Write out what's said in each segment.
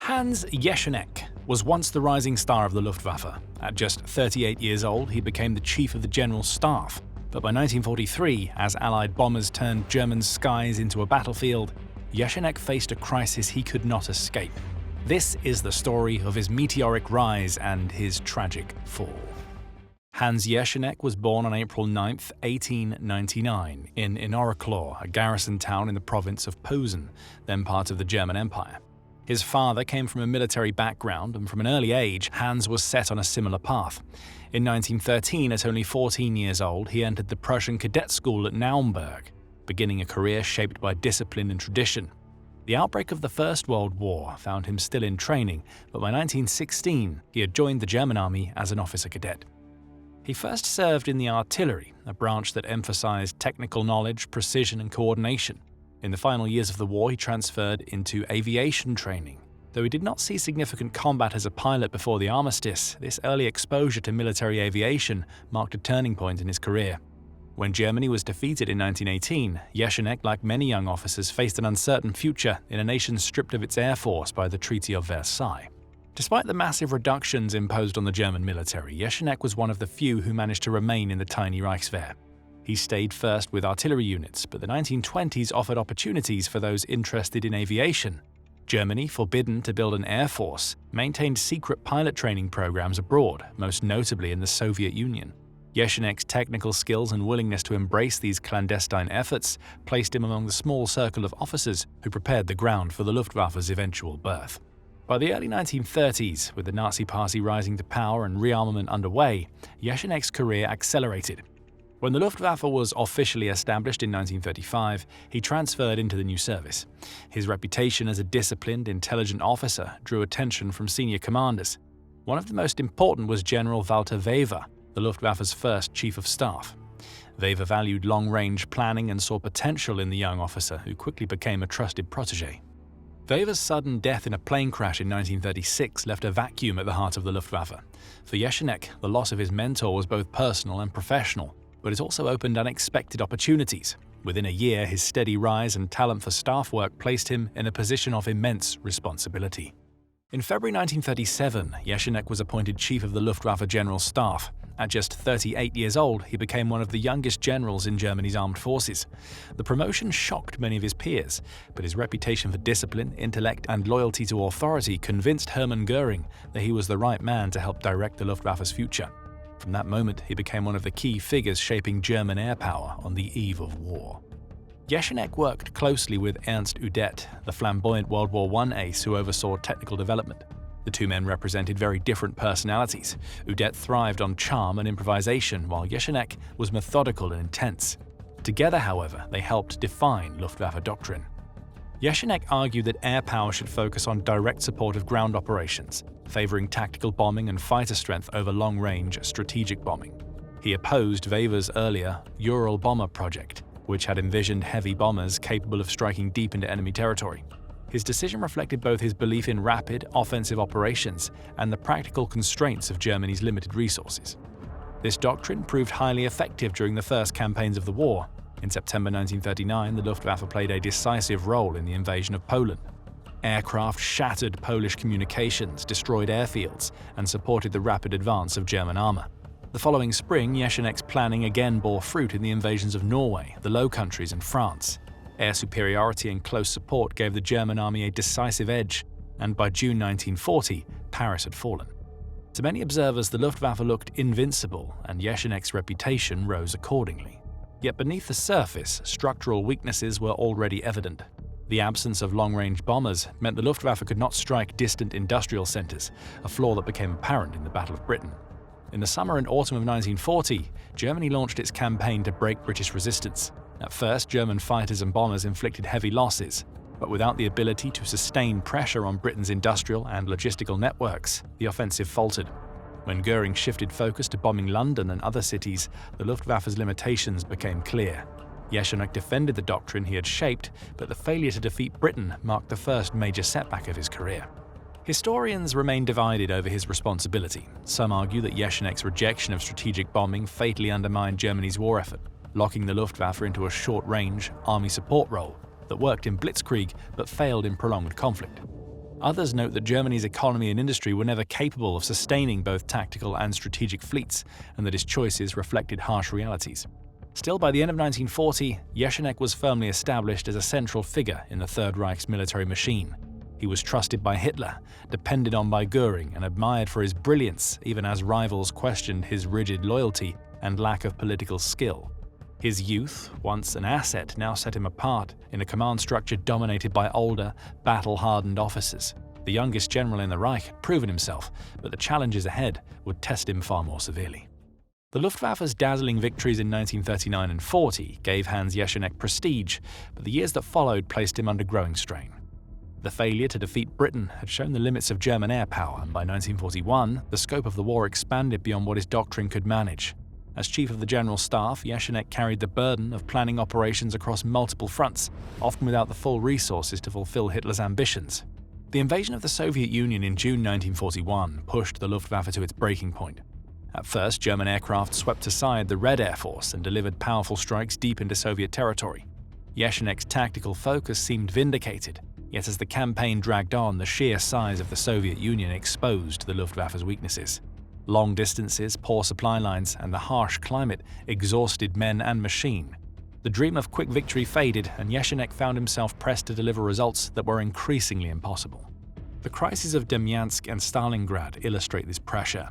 Hans Jeschonnek was once the rising star of the Luftwaffe. At just 38 years old, he became the chief of the general staff. But by 1943, as Allied bombers turned German skies into a battlefield, Jeschonnek faced a crisis he could not escape. This is the story of his meteoric rise and his tragic fall. Hans Jeschonnek was born on April 9, 1899, in Inoriklaw, a garrison town in the province of Posen, then part of the German Empire. His father came from a military background, and from an early age, Hans was set on a similar path. In 1913, at only 14 years old, he entered the Prussian cadet school at Naumburg, beginning a career shaped by discipline and tradition. The outbreak of the First World War found him still in training, but by 1916, he had joined the German army as an officer cadet. He first served in the artillery, a branch that emphasized technical knowledge, precision, and coordination. In the final years of the war, he transferred into aviation training. Though he did not see significant combat as a pilot before the armistice, this early exposure to military aviation marked a turning point in his career. When Germany was defeated in 1918, Jeschonnek, like many young officers, faced an uncertain future in a nation stripped of its air force by the Treaty of Versailles. Despite the massive reductions imposed on the German military, Jeschonnek was one of the few who managed to remain in the tiny Reichswehr. He stayed first with artillery units, but the 1920s offered opportunities for those interested in aviation. Germany, forbidden to build an air force, maintained secret pilot training programs abroad, most notably in the Soviet Union. Jeschonnek's technical skills and willingness to embrace these clandestine efforts placed him among the small circle of officers who prepared the ground for the Luftwaffe's eventual birth. By the early 1930s, with the Nazi Party rising to power and rearmament underway, Jeschonnek's career accelerated. When the Luftwaffe was officially established in 1935, he transferred into the new service. His reputation as a disciplined, intelligent officer drew attention from senior commanders. One of the most important was General Walter Wever, the Luftwaffe's first chief of staff. Wever valued long-range planning and saw potential in the young officer, who quickly became a trusted protege. Wever's sudden death in a plane crash in 1936 left a vacuum at the heart of the Luftwaffe. For Jeschonnek, the loss of his mentor was both personal and professional, but it also opened unexpected opportunities. Within a year, his steady rise and talent for staff work placed him in a position of immense responsibility. In February 1937, Jeschonnek was appointed chief of the Luftwaffe General Staff. At just 38 years old, he became one of the youngest generals in Germany's armed forces. The promotion shocked many of his peers, but his reputation for discipline, intellect, and loyalty to authority convinced Hermann Göring that he was the right man to help direct the Luftwaffe's future. From that moment, he became one of the key figures shaping German air power on the eve of war. Jeschonnek worked closely with Ernst Udet, the flamboyant World War I ace who oversaw technical development. The two men represented very different personalities. Udet thrived on charm and improvisation, while Jeschonnek was methodical and intense. Together, however, they helped define Luftwaffe doctrine. Jeschonnek argued that air power should focus on direct support of ground operations, favoring tactical bombing and fighter strength over long-range strategic bombing. He opposed Wever's earlier Ural bomber project, which had envisioned heavy bombers capable of striking deep into enemy territory. His decision reflected both his belief in rapid, offensive operations and the practical constraints of Germany's limited resources. This doctrine proved highly effective during the first campaigns of the war. In September 1939, the Luftwaffe played a decisive role in the invasion of Poland. Aircraft shattered Polish communications, destroyed airfields, and supported the rapid advance of German armor. The following spring, Jeschonnek's planning again bore fruit in the invasions of Norway, the Low Countries, and France. Air superiority and close support gave the German army a decisive edge, and by June 1940, Paris had fallen. To many observers, the Luftwaffe looked invincible, and Jeschonnek's reputation rose accordingly. Yet beneath the surface, structural weaknesses were already evident. The absence of long-range bombers meant the Luftwaffe could not strike distant industrial centers, a flaw that became apparent in the Battle of Britain. In the summer and autumn of 1940, Germany launched its campaign to break British resistance. At first, German fighters and bombers inflicted heavy losses, but without the ability to sustain pressure on Britain's industrial and logistical networks, the offensive faltered. When Göring shifted focus to bombing London and other cities, the Luftwaffe's limitations became clear. Jeschonnek defended the doctrine he had shaped, but the failure to defeat Britain marked the first major setback of his career. Historians remain divided over his responsibility. Some argue that Jeschonnek's rejection of strategic bombing fatally undermined Germany's war effort, locking the Luftwaffe into a short-range, army support role that worked in blitzkrieg but failed in prolonged conflict. Others note that Germany's economy and industry were never capable of sustaining both tactical and strategic fleets, and that his choices reflected harsh realities. Still, by the end of 1940, Jeschonnek was firmly established as a central figure in the Third Reich's military machine. He was trusted by Hitler, depended on by Göring, and admired for his brilliance, even as rivals questioned his rigid loyalty and lack of political skill. His youth, once an asset, now set him apart in a command structure dominated by older, battle-hardened officers. The youngest general in the Reich had proven himself, but the challenges ahead would test him far more severely. The Luftwaffe's dazzling victories in 1939 and 40 gave Hans Jeschonnek prestige, but the years that followed placed him under growing strain. The failure to defeat Britain had shown the limits of German air power, and by 1941, the scope of the war expanded beyond what his doctrine could manage. As Chief of the General Staff, Jeschonnek carried the burden of planning operations across multiple fronts, often without the full resources to fulfill Hitler's ambitions. The invasion of the Soviet Union in June 1941 pushed the Luftwaffe to its breaking point. At first, German aircraft swept aside the Red Air Force and delivered powerful strikes deep into Soviet territory. Jeschonnek's tactical focus seemed vindicated, yet as the campaign dragged on, the sheer size of the Soviet Union exposed the Luftwaffe's weaknesses. Long distances, poor supply lines, and the harsh climate exhausted men and machine. The dream of quick victory faded, and Jeschonnek found himself pressed to deliver results that were increasingly impossible. The crises of Demyansk and Stalingrad illustrate this pressure.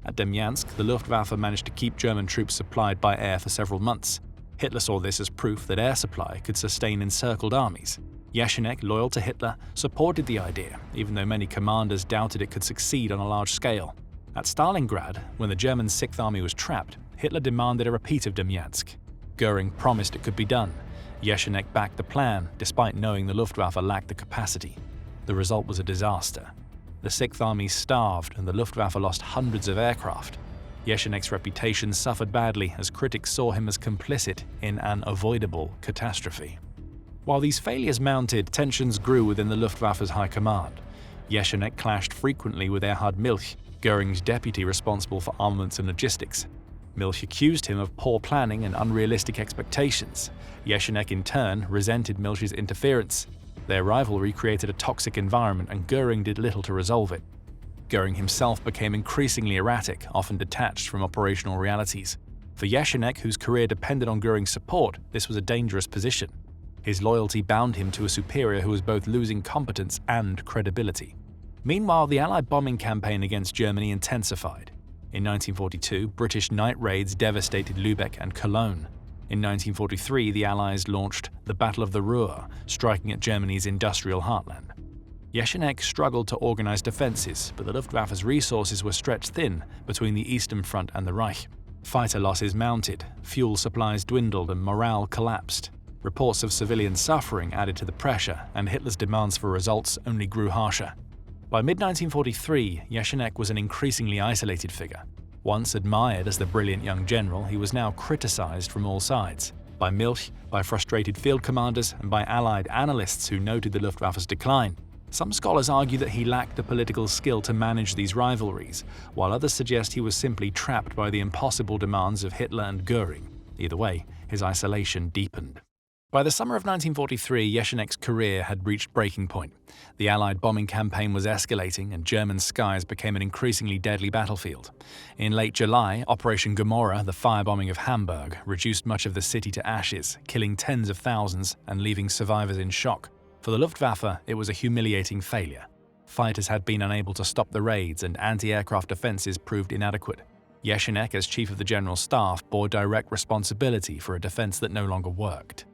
At Demyansk, the Luftwaffe managed to keep German troops supplied by air for several months. Hitler saw this as proof that air supply could sustain encircled armies. Jeschonnek, loyal to Hitler, supported the idea, even though many commanders doubted it could succeed on a large scale. At Stalingrad, when the German 6th Army was trapped, Hitler demanded a repeat of Demyansk. Göring promised it could be done. Jeschonnek backed the plan, despite knowing the Luftwaffe lacked the capacity. The result was a disaster. The 6th Army starved, and the Luftwaffe lost hundreds of aircraft. Jeschonnek's reputation suffered badly as critics saw him as complicit in an avoidable catastrophe. While these failures mounted, tensions grew within the Luftwaffe's high command. Jeschonnek clashed frequently with Erhard Milch, Göring's deputy responsible for armaments and logistics. Milch accused him of poor planning and unrealistic expectations. Jeschonnek, in turn, resented Milch's interference. Their rivalry created a toxic environment, and Göring did little to resolve it. Göring himself became increasingly erratic, often detached from operational realities. For Jeschonnek, whose career depended on Göring's support, this was a dangerous position. His loyalty bound him to a superior who was both losing competence and credibility. Meanwhile, the Allied bombing campaign against Germany intensified. In 1942, British night raids devastated Lübeck and Cologne. In 1943, the Allies launched the Battle of the Ruhr, striking at Germany's industrial heartland. Jeschonnek struggled to organize defenses, but the Luftwaffe's resources were stretched thin between the Eastern Front and the Reich. Fighter losses mounted, fuel supplies dwindled, and morale collapsed. Reports of civilian suffering added to the pressure, and Hitler's demands for results only grew harsher. By mid-1943, Jeschonnek was an increasingly isolated figure. Once admired as the brilliant young general, he was now criticized from all sides. By Milch, by frustrated field commanders, and by Allied analysts who noted the Luftwaffe's decline. Some scholars argue that he lacked the political skill to manage these rivalries, while others suggest he was simply trapped by the impossible demands of Hitler and Göring. Either way, his isolation deepened. By the summer of 1943, Jeschonnek's career had reached breaking point. The Allied bombing campaign was escalating, and German skies became an increasingly deadly battlefield. In late July, Operation Gomorrah, the firebombing of Hamburg, reduced much of the city to ashes, killing tens of thousands and leaving survivors in shock. For the Luftwaffe, it was a humiliating failure. Fighters had been unable to stop the raids, and anti-aircraft defenses proved inadequate. Jeschonnek, as Chief of the General Staff, bore direct responsibility for a defense that no longer worked.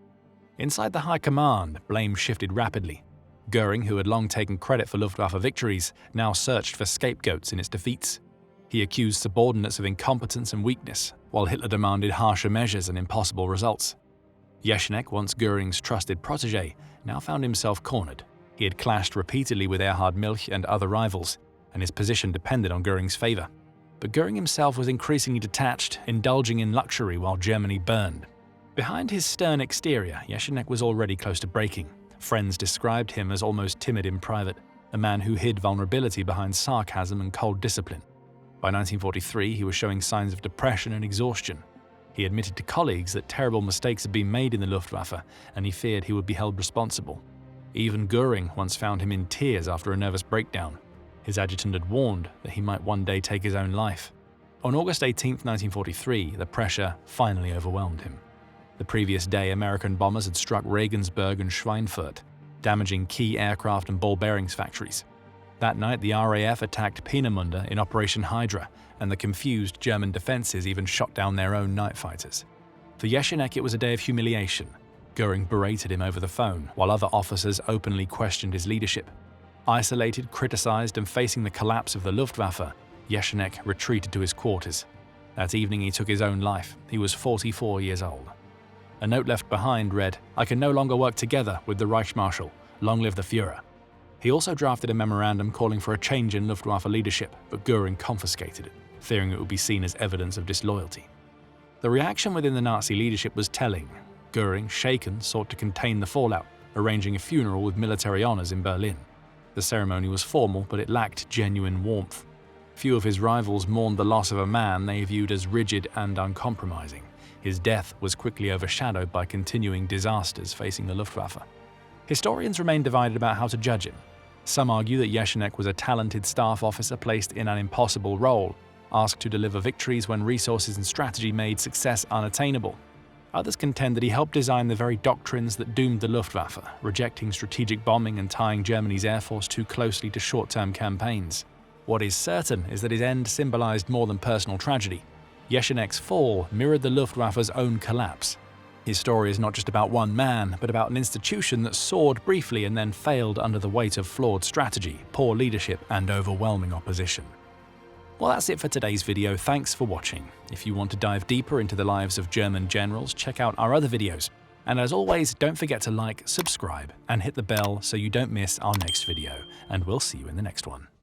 Inside the high command, blame shifted rapidly. Göring, who had long taken credit for Luftwaffe victories, now searched for scapegoats in its defeats. He accused subordinates of incompetence and weakness, while Hitler demanded harsher measures and impossible results. Jeschonnek, once Göring's trusted protégé, now found himself cornered. He had clashed repeatedly with Erhard Milch and other rivals, and his position depended on Göring's favor. But Göring himself was increasingly detached, indulging in luxury while Germany burned. Behind his stern exterior, Jeschonnek was already close to breaking. Friends described him as almost timid in private, a man who hid vulnerability behind sarcasm and cold discipline. By 1943, he was showing signs of depression and exhaustion. He admitted to colleagues that terrible mistakes had been made in the Luftwaffe, and he feared he would be held responsible. Even Goering once found him in tears after a nervous breakdown. His adjutant had warned that he might one day take his own life. On August 18, 1943, the pressure finally overwhelmed him. The previous day, American bombers had struck Regensburg and Schweinfurt, damaging key aircraft and ball bearings factories. That night, the RAF attacked Peenemünde in Operation Hydra, and the confused German defenses even shot down their own night fighters. For Jeschonnek, it was a day of humiliation. Goering berated him over the phone, while other officers openly questioned his leadership. Isolated, criticized, and facing the collapse of the Luftwaffe, Jeschonnek retreated to his quarters. That evening, he took his own life. He was 44 years old. A note left behind read, "I can no longer work together with the Reichsmarschall. Long live the Führer." He also drafted a memorandum calling for a change in Luftwaffe leadership, but Goering confiscated it, fearing it would be seen as evidence of disloyalty. The reaction within the Nazi leadership was telling. Goering, shaken, sought to contain the fallout, arranging a funeral with military honors in Berlin. The ceremony was formal, but it lacked genuine warmth. Few of his rivals mourned the loss of a man they viewed as rigid and uncompromising. His death was quickly overshadowed by continuing disasters facing the Luftwaffe. Historians remain divided about how to judge him. Some argue that Jeschonnek was a talented staff officer placed in an impossible role, asked to deliver victories when resources and strategy made success unattainable. Others contend that he helped design the very doctrines that doomed the Luftwaffe, rejecting strategic bombing and tying Germany's air force too closely to short-term campaigns. What is certain is that his end symbolized more than personal tragedy. Jeschonnek's fall mirrored the Luftwaffe's own collapse. His story is not just about one man, but about an institution that soared briefly and then failed under the weight of flawed strategy, poor leadership, and overwhelming opposition. Well, that's it for today's video. Thanks for watching. If you want to dive deeper into the lives of German generals, check out our other videos. And as always, don't forget to like, subscribe, and hit the bell so you don't miss our next video. And we'll see you in the next one.